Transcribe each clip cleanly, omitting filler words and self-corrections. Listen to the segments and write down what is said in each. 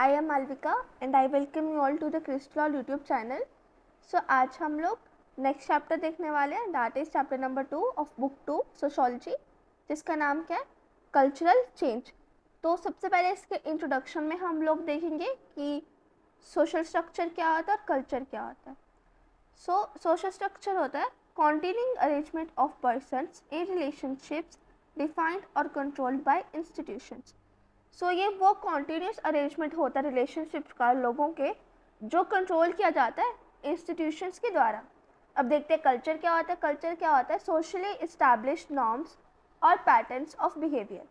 I am Malvika and I welcome you all to the Crystal YouTube channel. So आज हम लोग next chapter देखने वाले हैं, that is chapter number 2 of book 2 sociology, जिसका नाम क्या है, कल्चरल चेंज। तो सबसे पहले इसके इंट्रोडक्शन में हम लोग देखेंगे कि सोशल स्ट्रक्चर क्या होता है और कल्चर क्या होता है। सोशल स्ट्रक्चर होता है continuing arrangement of persons in relationships defined or controlled by institutions। ये वो कॉन्टीन्यूस अरेंजमेंट होता है रिलेशनशिप का लोगों के, जो कंट्रोल किया जाता है इंस्टीट्यूशंस के द्वारा। अब देखते हैं कल्चर क्या होता है। कल्चर क्या होता है, सोशली इस्टेब्लिश्ड नॉर्म्स और पैटर्न्स ऑफ बिहेवियर।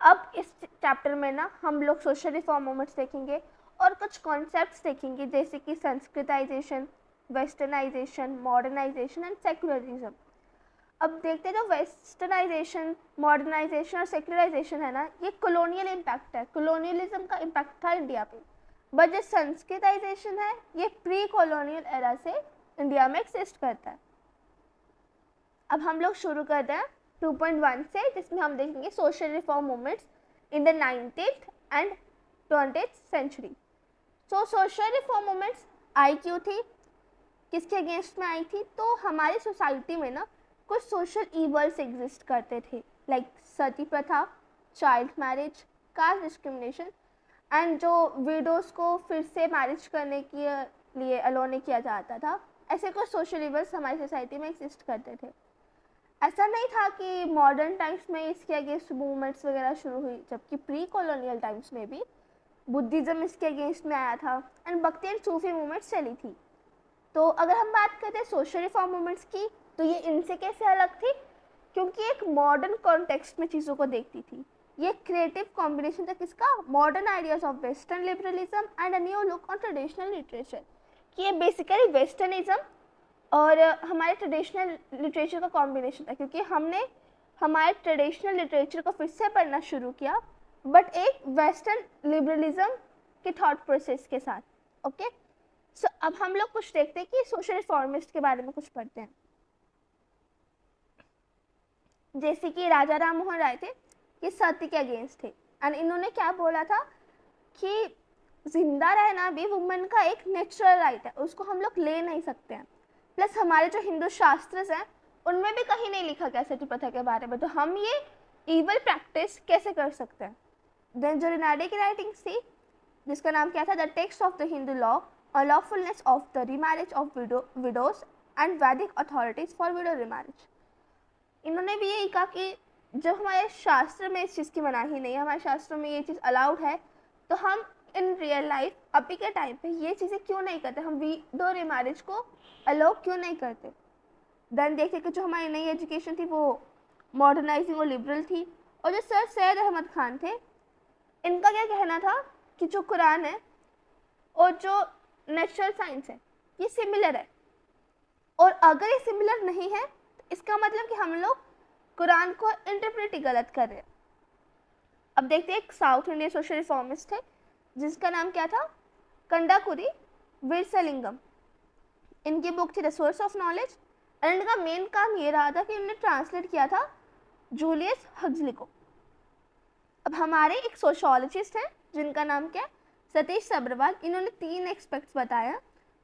अब इस चैप्टर में ना हम लोग सोशल रिफॉर्म मूवमेंट्स देखेंगे और कुछ कॉन्सेप्ट्स देखेंगे, जैसे कि Sanskritization, westernization, modernization and secularism. अब देखते हैं जो वेस्टर्नाइजेशन, मॉडर्नाइजेशन और सेक्युलराइजेशन है ना, ये कॉलोनियल इम्पैक्ट है, कॉलोनियलिज्म का इम्पैक्ट था इंडिया पे। बट जो संस्कृताइजेशन है ये प्री कॉलोनियल एरा से इंडिया में एक्सिस्ट करता है। अब हम लोग शुरू करते हैं 2.1 से, जिसमें हम देखेंगे social reform movements in the 19th and 20th century. Social reform movements आई क्यों थी, किसके अगेंस्ट में आई थी? तो हमारी सोसाइटी में ना कुछ सोशल ईवल्स एग्जिस्ट करते थे, लाइक सती प्रथा, child marriage, caste discrimination and जो विडोज को फिर से मैरिज करने के लिए अलो नहीं किया जाता था। ऐसे कुछ सोशल ईवल्स हमारी सोसाइटी में एग्जिस्ट करते थे। ऐसा नहीं था कि मॉडर्न टाइम्स में इसके अगेंस्ट मूवमेंट्स वगैरह शुरू हुई, जबकि प्री कॉलोनियल टाइम्स में भी बुद्धिज़्म इसके अगेंस्ट में आया था एंड भक्ति एंड सूफी मूवमेंट्स चली थी। तो अगर हम बात करते हैं सोशल रिफॉर्म मूवमेंट्स की, तो ये इनसे कैसे अलग थी? क्योंकि एक मॉडर्न कॉन्टेक्स्ट में चीज़ों को देखती थी। ये क्रिएटिव कॉम्बिनेशन था किसका, modern ideas of western liberalism and a new look on traditional literature. कि ये बेसिकली वेस्टर्निज्म और हमारे ट्रेडिशनल लिटरेचर का कॉम्बिनेशन था, क्योंकि हमने हमारे ट्रेडिशनल लिटरेचर को फिर से पढ़ना शुरू किया, बट एक वेस्टर्न लिबरलिज्म के थॉट प्रोसेस के साथ। ओके, सो अब हम लोग कुछ देखते हैं कि सोशल रिफॉर्मिस्ट के बारे में कुछ पढ़ते हैं। जैसे कि राजा राम मोहन राय थे, ये सती के अगेंस्ट थे एंड इन्होंने क्या बोला था कि जिंदा रहना भी वुमेन का एक नेचुरल राइट है, उसको हम लोग ले नहीं सकते हैं। प्लस हमारे जो हिंदू शास्त्र हैं उनमें भी कहीं नहीं लिखा गया सती प्रथा के बारे में, तो हम ये ईवल प्रैक्टिस कैसे कर सकते हैं। देन जो रिनाडे की राइटिंग्स थी, जिसका नाम क्या था, the text of the Hindu law, unlawfulness of the remarriage of widows and Vedic authorities for widow remarriage. इन्होंने भी यही कहा कि जब हमारे शास्त्र में इस चीज़ की मनाही नहीं है, हमारे शास्त्रों में ये चीज़ अलाउड है, तो हम इन रियल लाइफ अभी के टाइम पे ये चीज़ें क्यों नहीं करते, हम विडो रीमैरिज को अलाउ क्यों नहीं करते। देन देखते कि जो हमारी नई एजुकेशन थी वो मॉडर्नाइजिंग और लिबरल थी। और जो सर सैयद अहमद खान थे, इनका क्या कहना था कि जो कुरान है और जो नेचुरल साइंस है ये सिमिलर है, और अगर ये सिमिलर नहीं है तो इसका मतलब कि हम लोग कुरान को इंटरप्रेट गलत कर रहे हैं। अब देखते हैं एक साउथ इंडियन सोशल रिफॉर्मिस्ट थे, जिसका नाम क्या था, कंडाकुरी वीरसलिंगम। इनकी बुक थी the source of knowledge and इनका मेन काम ये रहा था कि इन्होंने ट्रांसलेट किया था जूलियस हक्सली को। अब हमारे एक सोशोलॉजिस्ट हैं जिनका नाम क्या है, सतीश सब्रवाल। इन्होंने 3 एस्पेक्ट्स बताया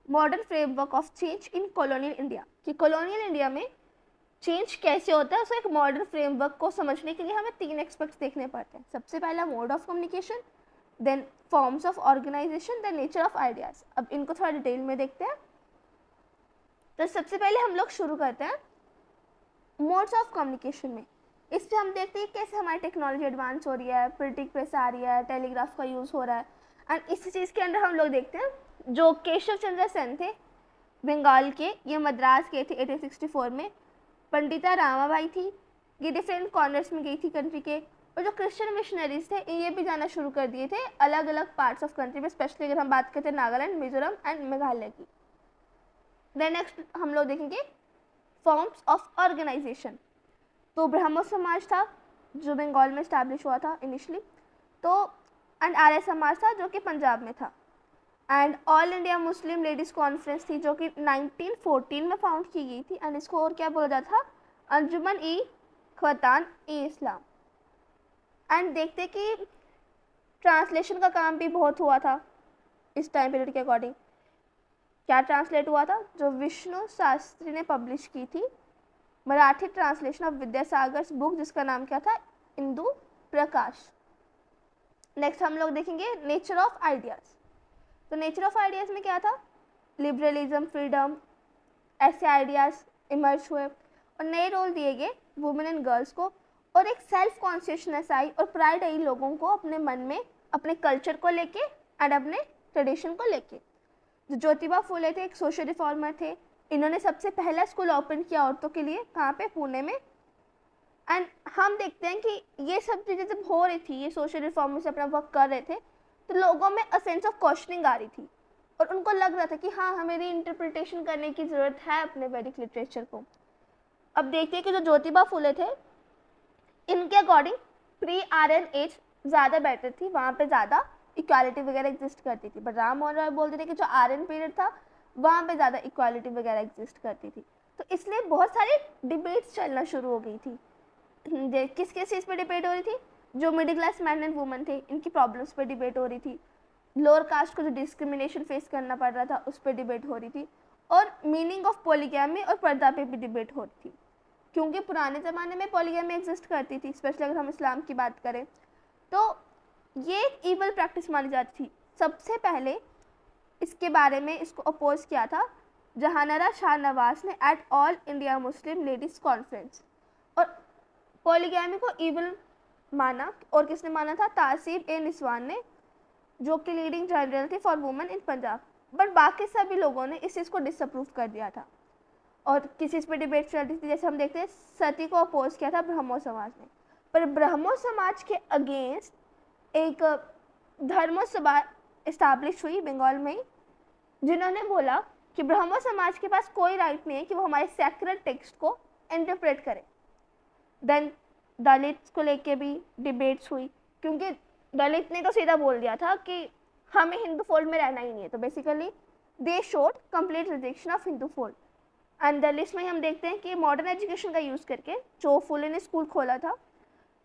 modern framework of change in colonial India, कि कॉलोनियल इंडिया में चेंज कैसे होता है। उसको एक मॉडर्न फ्रेमवर्क को समझने के लिए हमें 3 एस्पेक्ट्स देखने पड़ते हैं। सबसे पहला mode of communication, then forms of organization, then nature of ideas. अब इनको थोड़ा डिटेल में देखते हैं। तो सबसे पहले हम लोग शुरू करते हैं मोड्स ऑफ कम्युनिकेशन में। इस पर हम देखते हैं कैसे हमारी टेक्नोलॉजी एडवांस हो रही है, प्रिंटिंग प्रेस आ रही है, टेलीग्राफ का यूज़ हो रहा है। एंड इस चीज़ के अंदर हम लोग देखते हैं जो केशव चंद्र सेन थे बंगाल के, ये मद्रास गए थे 1864 में। पंडिता रामाबाई थी, ये डिफरेंट कॉर्नर्स में गई थी कंट्री के। और जो क्रिश्चियन मिशनरीज थे ये भी जाना शुरू कर दिए थे अलग अलग पार्ट्स ऑफ कंट्री में, स्पेशली अगर हम बात करते हैं नागालैंड, मिजोरम एंड मेघालय की। देन नेक्स्ट हम लोग देखेंगे फॉर्म्स ऑफ ऑर्गेनाइजेशन। तो ब्राह्मण समाज था जो बंगाल में इस्टेब्लिश हुआ था इनिशली, तो एंड आर्य समाज था जो कि पंजाब में था। And all India Muslim ladies conference थी जो कि 1914 में फाउंड की गई थी। एंड इसको और क्या बोला जाता था, अंजुमन ई ख्वातान ई इस्लाम। एंड देखते कि ट्रांसलेशन का काम भी बहुत हुआ था इस टाइम पीरियड के अकॉर्डिंग। क्या ट्रांसलेट हुआ था? जो विष्णु शास्त्री ने पब्लिश की थी Marathi translation of Vidyasagar book, जिसका नाम क्या था? इंदु प्रकाश। नेक्स्ट हम लोग देखेंगे नेचर ऑफ आइडियाज। तो नेचर ऑफ आइडियाज में क्या था? लिबरलिज्म, फ्रीडम, ऐसे आइडियाज इमर्ज हुए और नए रोल दिए गए वुमेन एंड गर्ल्स को, और एक सेल्फ कॉन्शियसनेस आई और प्राइड आई लोगों को अपने मन में, अपने कल्चर को लेके एंड अपने ट्रेडिशन को लेके। जो ज्योतिबा फुले थे एक सोशल रिफॉर्मर थे, इन्होंने सबसे पहला स्कूल ओपन किया औरतों के लिए, कहाँ पे? पुणे में। एंड हम देखते हैं कि ये सब चीज़ें जब हो रही थी, ये सोशल रिफॉर्मर्स अपना वर्क कर रहे थे, तो लोगों में अ सेंस ऑफ क्वेश्चनिंग आ रही थी और उनको लग रहा था कि हाँ, हमें री इंटरप्रिटेशन करने की ज़रूरत है अपने वैदिक लिटरेचर को। अब देखते हैं कि जो ज्योतिबा फुले थे, इनके अकॉर्डिंग प्री आर्यन एज ज़्यादा बेटर थी, वहाँ पे ज़्यादा इक्वालिटी वगैरह एग्जिस्ट करती थी। बट राम मोहन रॉय बोलते थे कि जो आर्यन पीरियड था वहाँ पे ज़्यादा इक्वालिटी वगैरह एग्जिस्ट करती थी। तो इसलिए बहुत सारी डिबेट्स चलना शुरू हो गई थी। किस किस चीज़ पे डिबेट हो रही थी? जो middle class man and women थे, इनकी प्रॉब्लम्स पे डिबेट हो रही थी। लोअर कास्ट को जो डिस्क्रिमिनेशन फेस करना पड़ रहा था उस पर डिबेट हो रही थी। और मीनिंग ऑफ पॉलीगैमी और पर्दा पे भी डिबेट हो रही थी, क्योंकि पुराने ज़माने में पॉलीगैमी एग्जिस्ट करती थी, स्पेशली अगर हम इस्लाम की बात करें तो ये एक ईवल प्रैक्टिस मानी जाती थी। सबसे पहले इसके बारे में इसको अपोज किया था जहानारा शाह नवाज ने at all India Muslim ladies conference. और पॉलीगैमी को ईवल माना, और किसने माना था? तासीर ए निस्वान ने, जो कि लीडिंग जनरल थी for women in Punjab. But बाकी सभी लोगों ने इस चीज़ को डिसअप्रूव कर दिया था। और किस चीज़ पे डिबेट चल रही थी? जैसे हम देखते हैं सती को अपोज किया था ब्रह्मो समाज ने, पर ब्रह्मो समाज के अगेंस्ट एक धर्मो सभा इस्टेब्लिश हुई बंगाल में ही, जिन्होंने बोला कि ब्रह्मो समाज के पास कोई राइट नहीं है कि वो हमारे सैक्रेड टेक्स्ट को इंटरप्रेट करे। देन दलित को लेके भी डिबेट्स हुई, क्योंकि दलित ने तो सीधा बोल दिया था कि हमें हिंदू फोल्ड में रहना ही नहीं है। तो basically they showed complete rejection of Hindu fold. And Dalit में हम देखते हैं कि मॉडर्न एजुकेशन का यूज़ करके जो फुले ने स्कूल खोला था,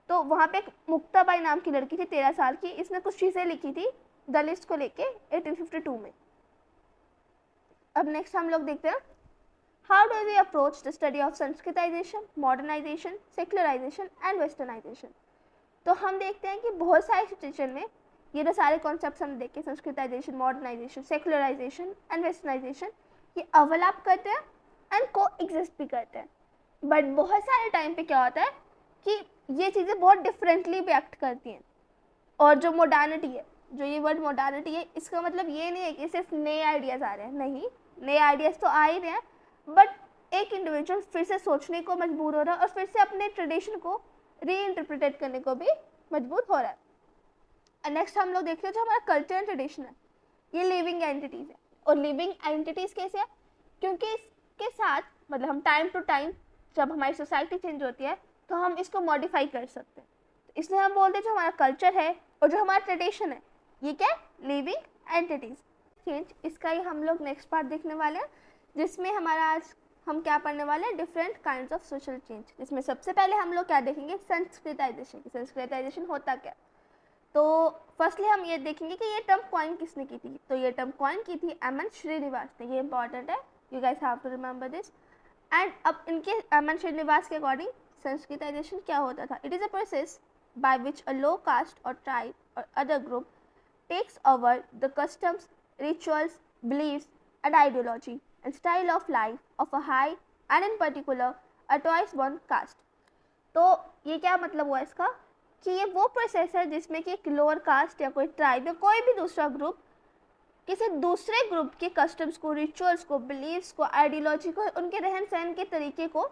तो वहाँ पे एक मुक्ताबाई नाम की लड़की थी 13 साल की, इसने कुछ चीज़ें लिखी थी दलित को लेके 1852 में। अब नेक्स्ट हम लोग देखते हैं how do we approach the study of Sanskritization, modernization, secularization and westernization. तो हम देखते हैं कि बहुत सारे सिचुएशन में ये जो सारे कॉन्सेप्ट्स हम देखे, Sanskritization, modernization, secularization and westernization, ये ओवरलैप करते हैं एंड को एग्जिस्ट भी करते हैं। बट बहुत सारे टाइम पे क्या होता है कि ये चीज़ें बहुत डिफरेंटली भी एक्ट करती हैं। और जो मॉडर्निटी है, जो ये वर्ड मॉडर्निटी है, इसका मतलब ये नहीं है कि सिर्फ नए आइडियाज़ आ रहे हैं, नहीं, नए आइडियाज़ तो आ ही रहे हैं, बट एक इंडिविजुअल फिर से सोचने को मजबूर हो रहा है और फिर से अपने ट्रेडिशन को री इंटरप्रिटेट करने को भी मजबूर हो रहा है। नेक्स्ट हम लोग देखते हैं जो हमारा कल्चर एंड ट्रेडिशन है, ये लिविंग एंटिटीज़ है। और लिविंग एंटिटीज़ कैसे है? क्योंकि इसके साथ मतलब हम टाइम टू टाइम जब हमारी सोसाइटी चेंज होती है तो हम इसको मॉडिफाई कर सकते हैं। तो इसलिए हम बोलते हैं जो हमारा कल्चर है और जो हमारा ट्रेडिशन है, ये क्या है? Living entities. चेंज, इसका ही हम लोग नेक्स्ट पार्ट देखने वाले हैं, जिसमें हमारा आज हम क्या पढ़ने वाले हैं? Different kinds of social change. जिसमें सबसे पहले हम लोग क्या देखेंगे? संस्कृताइजेशन। संस्कृताइजेशन होता क्या? तो फर्स्टली हम ये देखेंगे कि ये टर्म कॉइन किसने की थी। तो ये टर्म कॉइन की थी एम.एन. श्रीनिवास ने। ये इंपॉर्टेंट है, you guys have to remember this. And अब इनके एम.एन. श्रीनिवास के अकॉर्डिंग संस्कृताइजेशन क्या होता था? It is a process by which a low caste और ट्राइब और other group takes over the customs, rituals, beliefs and ideology and style of life of a high and in particular a twice born caste। तो ये क्या मतलब हुआ इसका कि ये वो प्रोसेस है जिसमें कि एक लोअर कास्ट या कोई ट्राइब या कोई भी दूसरा ग्रुप किसी दूसरे ग्रुप के कस्टम्स को, रिचुअल्स को, बिलीव्स को, आइडियोलॉजी को, उनके रहन सहन के तरीके को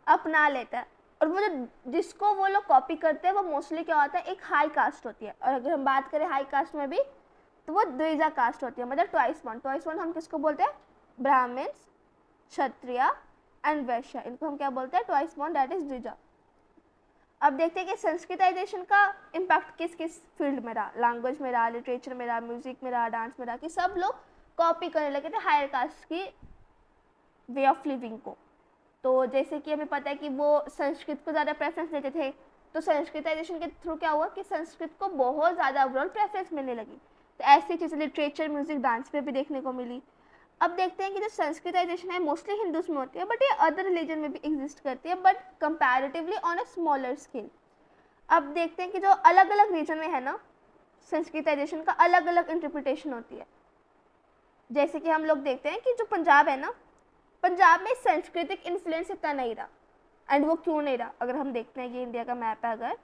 अपना लेता है। और वो जो जिसको वो लोग कॉपी करते हैं वो मोस्टली क्या होता है? एक हाई कास्ट होती है। और अगर हम बात करें हाई कास्ट में भी तो वो द्विजा कास्ट होती है, मतलब ट्वाइस बॉर्न। ट्वाइस बॉर्न हम किसको बोलते हैं? ब्राह्मण्स, क्षत्रिय एंड वैश्य, इनको हम क्या बोलते हैं? Twice born, that is dvija. अब देखते हैं कि संस्कृताइजेशन का इम्पैक्ट किस किस फील्ड में रहा। लैंग्वेज में रहा, लिटरेचर में रहा, म्यूजिक में रहा, डांस में रहा, कि सब लोग कॉपी करने लगे थे हायर कास्ट की वे ऑफ लिविंग को। तो जैसे कि हमें पता है कि वो संस्कृत को ज़्यादा प्रेफरेंस देते थे, तो संस्कृताइजेशन के थ्रू क्या हुआ कि संस्कृत को बहुत ज़्यादा ओवरऑल प्रेफरेंस मिलने लगी। तो ऐसी चीज़ें लिटरेचर, म्यूजिक, डांस पे भी देखने को मिली। अब देखते हैं कि जो संस्कृताइजेशन है मोस्टली हिंदूज में होती है, बट ये अदर रिलीजन में भी एग्जिस्ट करती है, but comparatively on a smaller scale. अब देखते हैं कि जो अलग अलग रीजन में है ना, संस्कृताइजेशन का अलग अलग इंटरप्रिटेशन होती है। जैसे कि हम लोग देखते हैं कि जो पंजाब है ना, पंजाब में सांस्कृतिक इन्फ्लुएंस इतना नहीं रहा। एंड वो क्यों नहीं रहा, अगर हम देखते हैं कि इंडिया का मैप है, अगर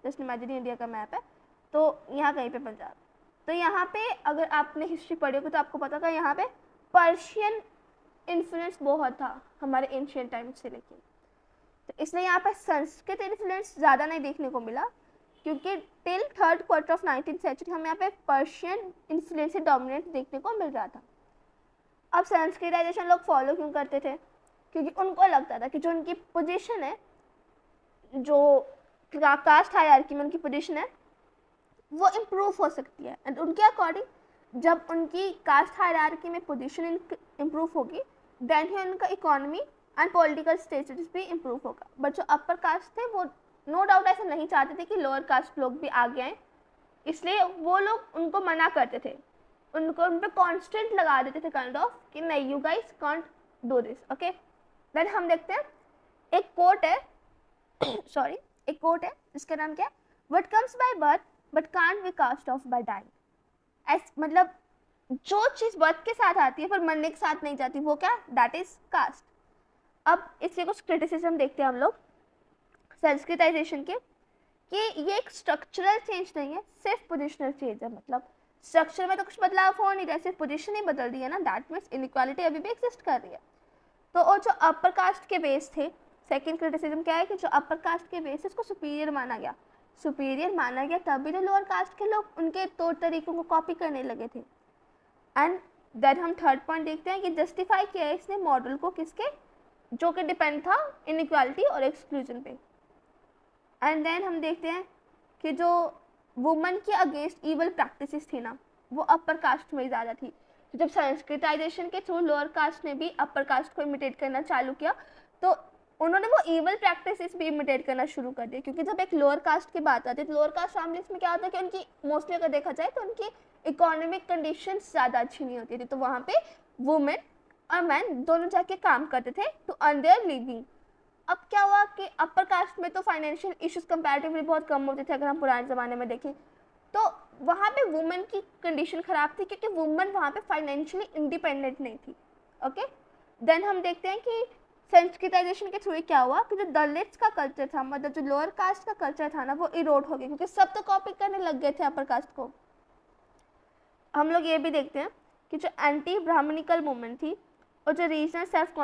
जस्ट इमेजिन इंडिया का मैप है, तो यहाँ कहीं पे पंजाब, तो यहाँ पे अगर आपने हिस्ट्री पढ़ी होगी तो आपको पता होगा यहाँ पे पर्शियन इन्फ्लुएंस बहुत था हमारे एंशिएंट टाइम से लेके। तो इसलिए यहाँ पे संस्कृत इन्फ्लुएंस ज़्यादा नहीं देखने को मिला, क्योंकि till third quarter of 19th century हमें यहाँ पे पर्शियन इन्फ्लुएंस से डोमिनेट देखने को मिल रहा था। अब संस्कृताइजेशन लोग फॉलो क्यों करते थे, क्योंकि उनको लगता था कि जो उनकी पोजीशन है, जो कास्ट हायरार्की में उनकी पोजीशन है, वो इम्प्रूव हो सकती है। एंड उनके अकॉर्डिंग जब उनकी कास्ट हायरार्की में पोजीशन इम्प्रूव होगी, देन ही उनका इकोनॉमी एंड पॉलिटिकल स्टेटस भी इम्प्रूव होगा। बट जो अपर कास्ट थे वो नो डाउट ऐसा नहीं चाहते थे कि लोअर कास्ट लोग भी आगे आएँ, इसलिए वो लोग उनको मना करते थे, उनको उन पर कॉन्स्टेंट लगा देते थे काइंड ऑफ कि नहीं, you guys can't do this, okay. Then हम देखते हैं एक कोट है सॉरी एक कोट है जिसका नाम क्या है, what comes by birth but can't be cast off by dying. मतलब जो चीज़ बर्थ के साथ आती है पर मरने के साथ नहीं जाती, वो क्या, दैट इज कास्ट। अब इसके कुछ क्रिटिसिज्म देखते हैं हम लोग संस्कृताइजेशन के, कि ये एक स्ट्रक्चरल चेंज नहीं है, सिर्फ पोजिशनल चेंज है। मतलब स्ट्रक्चर में तो कुछ बदलाव हो नहीं रहा, सिर्फ पोजिशन ही बदल रही है ना, दैट मीन्स इनइक्वालिटी अभी भी एग्जिस्ट कर रही है। तो और जो अपर कास्ट के बेस थे, सेकंड क्रिटिसिज्म क्या है कि जो अपर कास्ट के बेस है उसको सुपीरियर माना गया। सुपीरियर माना गया तभी तो लोअर कास्ट के लोग उनके तौर तरीकों को कॉपी करने लगे थे। एंड देन हम थर्ड पॉइंट देखते हैं कि जस्टिफाई किया है इसने मॉडल को, किसके, जो कि डिपेंड था इनइक्वालिटी और एक्सक्लूजन पे। एंड देन हम देखते हैं कि जो वुमेन के अगेंस्ट इवल प्रैक्टिसेस थी ना, वो अपर कास्ट में ज़्यादा थी। तो जब संस्कृताइजेशन के थ्रू लोअर कास्ट ने भी अपर कास्ट को इमिटेट करना चालू किया, तो उन्होंने वो इवल प्रैक्टिसेस भी इमिटेट करना शुरू कर दिया। क्योंकि जब एक लोअर कास्ट की बात आती है तो लोअर कास्ट फैमिलीज में क्या होता है कि उनकी मोस्टली अगर देखा जाए तो उनकी इकोनॉमिक कंडीशंस ज़्यादा अच्छी नहीं होती थी, तो वहाँ पे वुमेन और मैन दोनों जाके काम करते थे टू अर्न देयर लिविंग। अब क्या हुआ कि अपर कास्ट में तो फाइनेंशियल इश्यूज कंपैरेटिवली बहुत कम होते थे, अगर हम पुराने ज़माने में देखें तो वहाँ पे वुमेन की कंडीशन ख़राब थी, क्योंकि वुमेन वहाँ पे फाइनेंशियली इंडिपेंडेंट नहीं थी, ओके। देन हम देखते हैं कि संस्कृताइजेशन के थ्रू क्या हुआ कि जो दलित्स का कल्चर था, मतलब जो लोअर कास्ट का कल्चर था ना, वो इरोड हो गया, क्योंकि सब तो कॉपी करने लग गए थे अपर कास्ट को। हम लोग ये भी देखते हैं कि जो एंटी ब्राह्मणिकल मूवमेंट थी और जो रीजनल सेल्फ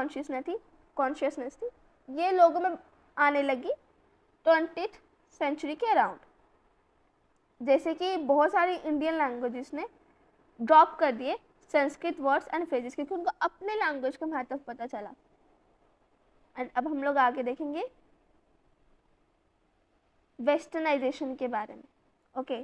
कॉन्शियसनेस थी, ये लोगों में आने लगी 20th सेंचुरी के अराउंड। जैसे कि बहुत सारी इंडियन लैंग्वेजेस ने ड्रॉप कर दिए संस्कृत वर्ड्स एंड फ्रेजेस, क्योंकि उनको अपने लैंग्वेज का महत्व पता चला। एंड अब हम लोग आगे देखेंगे वेस्टर्नाइजेशन के बारे में, ओके।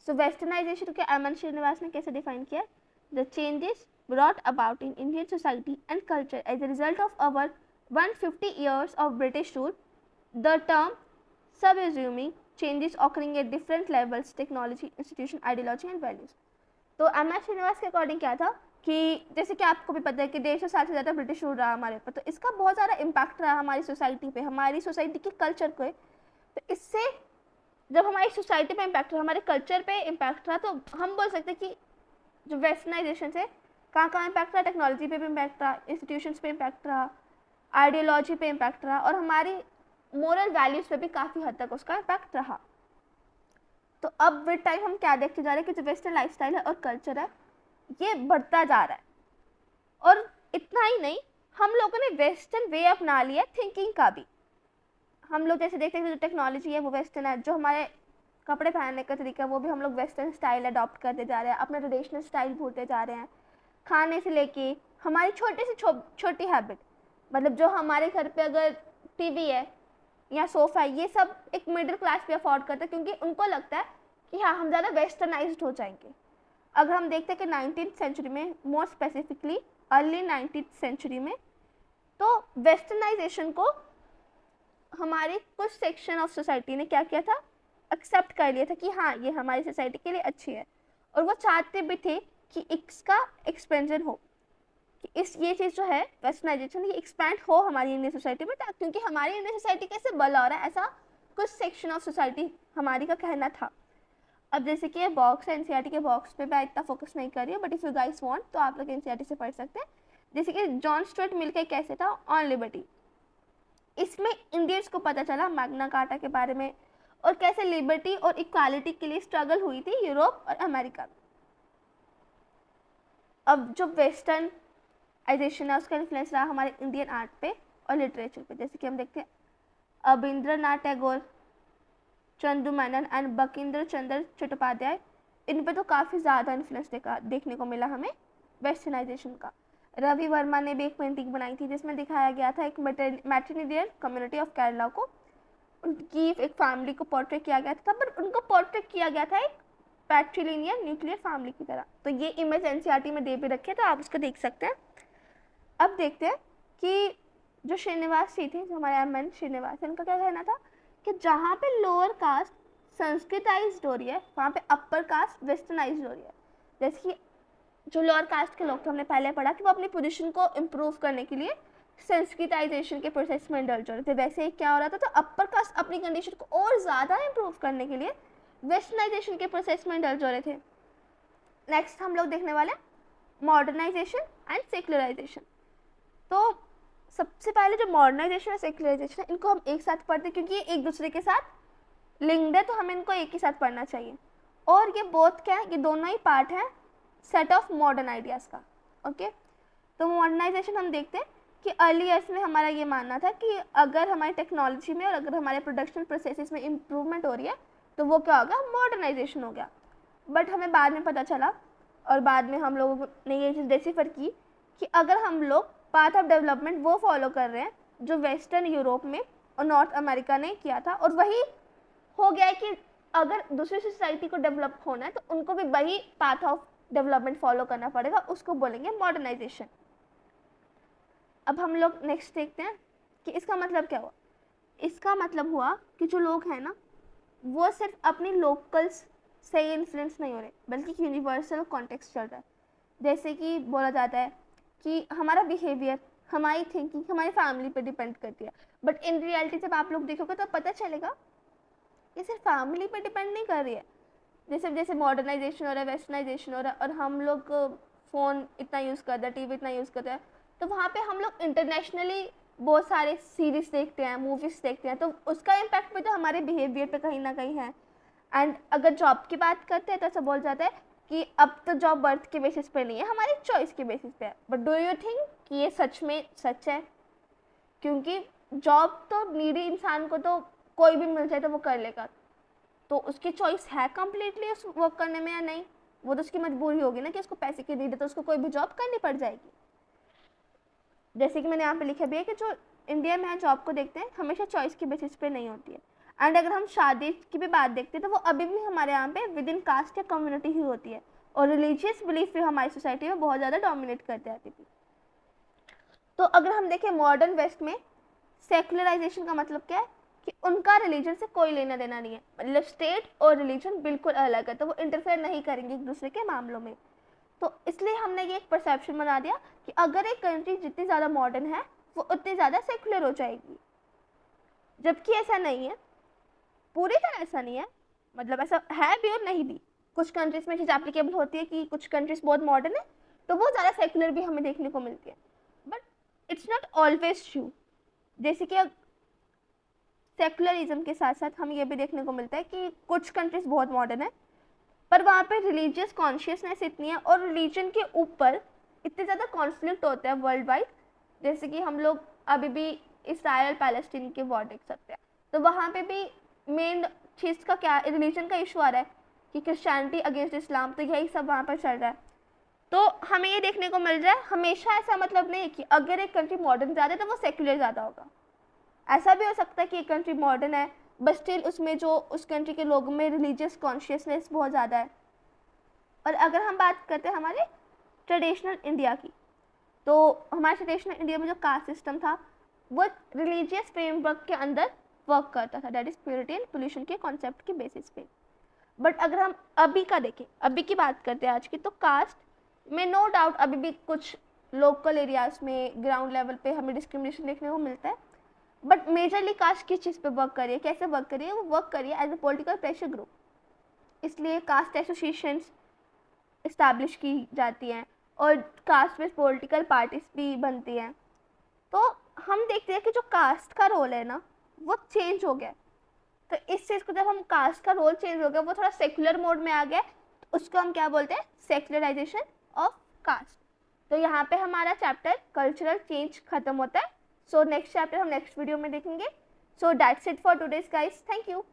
सो वेस्टर्नाइजेशन के एम एन श्रीनिवास ने कैसे डिफाइन किया, the changes brought about in Indian society and culture as a result of our 150 years of British rule, the term subsuming changes occurring at different levels, technology, institution, ideology and values। तो M S Srinivas के according क्या था कि जैसे कि आपको भी पता है कि 150 साल से ज़्यादा ब्रिटिश रूल रहा हमारे ऊपर, तो इसका बहुत सारा इम्पैक्ट रहा हमारी सोसाइटी पे, हमारी सोसाइटी के कल्चर को। तो इससे जब हमारी सोसाइटी पे इम्पैक्ट रहा, हमारे कल्चर पे इम्पैक्ट रहा, तो हम बोल सकते हैं कि जो वेस्टर्नाइजेशन से कहाँ कहाँ इम्पैक्ट रहा, टेक्नोलॉजी पे भी इम्पैक्ट रहा, इंस्टीट्यूशंस पे इम्पैक्ट रहा, आइडियोलॉजी पे इम्पैक्ट रहा, और हमारी मोरल वैल्यूज़ पे भी काफ़ी हद तक उसका इम्पैक्ट रहा। तो अब विद टाइम हम क्या देखते जा रहे हैं कि जो वेस्टर्न लाइफस्टाइल है और कल्चर है, ये बढ़ता जा रहा है। और इतना ही नहीं, हम लोगों ने वेस्टर्न वे अपना लिया थिंकिंग का भी। हम लोग जैसे देखते हैं कि जो टेक्नोलॉजी है वो वेस्टर्न है, जो हमारे कपड़े पहनने का तरीका है वो भी हम लोग वेस्टर्न स्टाइल अडॉप्ट करते जा रहे हैं, अपना ट्रेडिशनल स्टाइल भूलते जा रहे हैं। खाने से लेके हमारी छोटी से छोटी हैबिट, मतलब जो हमारे घर पे अगर टीवी है या सोफ़ा है, ये सब एक मिडिल क्लास भी अफोर्ड करता है, क्योंकि उनको लगता है कि हाँ हम ज़्यादा वेस्टर्नाइज्ड हो जाएंगे। अगर हम देखते हैं कि 19th सेंचुरी में, more specifically early 19th century में, तो वेस्टर्नाइजेशन को हमारे कुछ सेक्शन ऑफ सोसाइटी ने क्या किया था, एक्सेप्ट कर लिया था कि हाँ ये हमारी सोसाइटी के लिए अच्छी है, और वो चाहते भी थे कि इसका एक्सपेंशन हो, कि इस ये चीज़ जो है वेस्टर्नाइजेशन ये एक्सपैंड हो हमारी इंडियन सोसाइटी में, क्योंकि हमारी इंडियन सोसाइटी कैसे बला हो रहा है, ऐसा कुछ सेक्शन ऑफ सोसाइटी हमारी का कहना था। अब जैसे कि ये बॉक्स है, एनसीईआरटी के बॉक्स पे मैं इतना फोकस नहीं कर रही हूँ, but if you guys want तो आप लोग एनसीईआरटी से पढ़ सकते हैं। जैसे कि जॉन स्टुअर्ट मिल का कैसे था ऑन लिबर्टी, इसमें इंडियंस को पता चला मैग्ना कार्टा के बारे में, और कैसे लिबर्टी और इक्वालिटी के लिए स्ट्रगल हुई थी यूरोप और अमेरिका में। अब जो वेस्टर्नाइजेशन है उसका इन्फ्लुएंस रहा हमारे इंडियन आर्ट पे और लिटरेचर पे, जैसे कि हम देखते हैं अबिंद्रनाथ टैगोर, चंदू मेनन एंड बंकिम चंद्र चट्टोपाध्याय, इन पे तो काफ़ी ज़्यादा इन्फ्लुएंस देखने को मिला हमें वेस्टर्नाइजेशन का। रवि वर्मा ने भी एक पेंटिंग बनाई थी जिसमें दिखाया गया था एक मैट्रिलिनियर कम्युनिटी ऑफ केरला को, उनकी एक फैमिली को पोर्ट्रेट किया गया था, पर उनको पोर्ट्रेट किया गया था एक पैट्रिलिनियर न्यूक्लियर फैमिली की तरह। तो ये इमेज एनसीईआरटी में दे भी रखे, तो आप उसको देख सकते हैं। अब देखते हैं कि जो श्रीनिवास जी थे, जो हमारे एम.एन. श्रीनिवास, उनका क्या कहना था कि जहाँ पे लोअर कास्ट संस्कृताइज्ड हो रही है वहाँ पे अपर कास्ट वेस्टर्नाइज्ड हो रही है। जैसे कि जो लोअर कास्ट के लोग थे, हमने पहले पढ़ा कि वो अपनी पोजीशन को इम्प्रूव करने के लिए संस्कृताइजेशन के प्रोसेस में इंडल्ज हो रहे थे, वैसे ही क्या हो रहा था, तो अपर कास्ट अपनी कंडीशन को और ज़्यादा इम्प्रूव करने के लिए वेस्टर्नाइजेशन के प्रोसेस में इंडल्ज हो रहे थे। नेक्स्ट हम लोग देखने वाले मॉडर्नाइजेशन एंड सेक्युलराइजेशन। तो सबसे पहले जो मॉडर्नाइजेशन और सेक्युलराइजेशन है, इनको हम एक साथ पढ़ते हैं क्योंकि ये एक दूसरे के साथ लिंक्ड है, तो हमें इनको एक ही साथ पढ़ना चाहिए। और ये बोथ क्या है, ये दोनों ही पार्ट हैं सेट ऑफ मॉडर्न आइडियाज़ का। ओके, तो मॉडर्नाइजेशन हम देखते हैं कि अर्ली ईयर्स में हमारा ये मानना था कि अगर हमारी टेक्नोलॉजी में और अगर हमारे प्रोडक्शन प्रोसेसेस में इम्प्रूवमेंट हो रही है तो वो क्या हो गया, मॉडर्नाइजेशन हो गया। बट हमें बाद में पता चला और बाद में हम लोगों ने ये चीज़ डिसिफर की कि अगर हम लोग पाथ ऑफ डेवलपमेंट वो फॉलो कर रहे हैं जो वेस्टर्न यूरोप में और नॉर्थ अमेरिका ने किया था, और वही हो गया है कि अगर दूसरी सोसाइटी को डेवलप होना है तो उनको भी वही पाथ ऑफ डेवलपमेंट फॉलो करना पड़ेगा, उसको बोलेंगे मॉडर्नाइजेशन। अब हम लोग नेक्स्ट देखते हैं कि इसका मतलब क्या हुआ। इसका मतलब हुआ कि जो लोग हैं ना वो सिर्फ अपनी लोकल्स से इन्फ्लुएंस नहीं हो रहे, बल्कि यूनिवर्सल कॉन्टेक्स्ट चल रहा है। जैसे कि बोला जाता है कि हमारा बिहेवियर, हमारी थिंकिंग हमारी फैमिली पे डिपेंड करती है, बट इन रियलिटी जब आप लोग देखोगे तो पता चलेगा कि सिर्फ फैमिली पे डिपेंड नहीं कर रही है। जैसे जैसे मॉडर्नाइजेशन हो रहा है, वेस्टर्नाइजेशन हो रहा है, और हम लोग फ़ोन इतना यूज़ करते हैं, टीवी इतना यूज़ करते हैं, तो वहाँ पे हम लोग इंटरनेशनली बहुत सारे सीरीज़ देखते हैं, मूवीज़ देखते हैं, तो उसका इम्पैक्ट भी तो हमारे बिहेवियर पे कहीं ना कहीं है। एंड अगर जॉब की बात करते हैं तो ऐसा बोल जाता है कि अब तो जॉब बर्थ के बेसिस पे नहीं है, हमारी चॉइस के बेसिस पे है। बट डू यू थिंक कि ये सच में सच है? क्योंकि जॉब तो नीडी इंसान को तो कोई भी मिल जाए तो वो कर लेगा, तो उसकी चॉइस है कम्प्लीटली उस वर्क करने में या नहीं, वो तो उसकी मजबूरी होगी ना कि उसको पैसे की नीड है, तो उसको कोई भी जॉब करनी पड़ जाएगी। जैसे कि मैंने यहाँ पे लिखा भी है कि जो इंडिया में है जॉब को देखते हैं हमेशा चॉइस की बेसिस पे नहीं होती है। एंड अगर हम शादी की भी बात देखते हैं तो वो अभी भी हमारे यहाँ पे विद इन कास्ट या कम्युनिटी ही होती है, और रिलीजियस बिलीफ भी हमारी सोसाइटी में बहुत ज़्यादा डोमिनेट करते आती थी। तो अगर हम देखें मॉडर्न वेस्ट में सेकुलराइजेशन का मतलब क्या है कि उनका रिलीजन से कोई लेना देना नहीं है, मतलब स्टेट और रिलीजन बिल्कुल अलग है, तो वो इंटरफेयर नहीं करेंगे एक दूसरे के मामलों में। तो इसलिए हमने ये एक परसेप्शन बना दिया कि अगर एक कंट्री जितनी ज़्यादा मॉडर्न है वो उतनी ज़्यादा सेकुलर हो जाएगी, जबकि ऐसा नहीं है, पूरी तरह ऐसा नहीं है, मतलब ऐसा है भी और नहीं भी। कुछ कंट्रीज में चीज़ एप्लीकेबल होती है कि कुछ कंट्रीज बहुत मॉडर्न है तो वो ज़्यादा सेकुलर भी हमें देखने को मिलती है, but it's not always true. जैसे कि सेकुलरिज्म के साथ साथ हमें यह भी देखने को मिलता है कि कुछ कंट्रीज बहुत मॉडर्न है पर वहाँ पे रिलीजियस कॉन्शियसनेस इतनी है और रिलीजन के ऊपर इतने ज़्यादा कॉन्फ्लिक्ट होते हैं वर्ल्ड वाइड। जैसे कि हम लोग अभी भी इसराइल पैलेस्टीन के वॉर देख सकते हैं, तो वहाँ पे भी मेन चीज़ का क्या, रिलीजन का इशू आ रहा है कि क्रिश्चियनिटी अगेंस्ट इस्लाम, तो यही सब वहाँ पर चल रहा है। तो हमें ये देखने को मिल रहा है, हमेशा ऐसा मतलब नहीं है कि अगर एक कंट्री मॉडर्न ज़्यादा है तो वो सेक्युलर ज़्यादा होगा। ऐसा भी हो सकता है कि एक कंट्री मॉडर्न है बट स्टिल उसमें जो उस कंट्री के लोगों में रिलीजियस कॉन्शियसनेस बहुत ज़्यादा है। और अगर हम बात करते हैं हमारे ट्रेडिशनल इंडिया की, तो हमारे ट्रेडिशनल इंडिया में जो कास्ट सिस्टम था वो रिलीजियस फ्रेमवर्क के अंदर वर्क करता था, that is purity and pollution के कॉन्सेप्ट के बेसिस पे। बट अगर हम अभी का देखें, अभी की बात करते हैं आज की, तो कास्ट में नो डाउट अभी भी कुछ लोकल एरियाज में ग्राउंड लेवल पे हमें डिस्क्रिमिनेशन देखने को मिलता है, बट मेजरली कास्ट किस चीज़ पे वर्क करिए, कैसे वर्क करिए, वो वर्क करिए as a political pressure group. इसलिए कास्ट एसोसिएशंस इस्टेब्लिश की जाती हैं और कास्ट में पॉलिटिकल पार्टीज भी बनती हैं। तो हम देखते हैं कि जो कास्ट का रोल है ना वो चेंज हो गया। तो इस चीज़ को जब हम कास्ट का रोल चेंज हो गया, वो थोड़ा सेक्युलर मोड में आ गया, तो उसको हम क्या बोलते हैं, सेक्युलराइजेशन ऑफ कास्ट। तो यहाँ पे हमारा चैप्टर कल्चरल चेंज खत्म होता है। सो नेक्स्ट चैप्टर हम नेक्स्ट वीडियो में देखेंगे। So that's it for today's guys, thank you.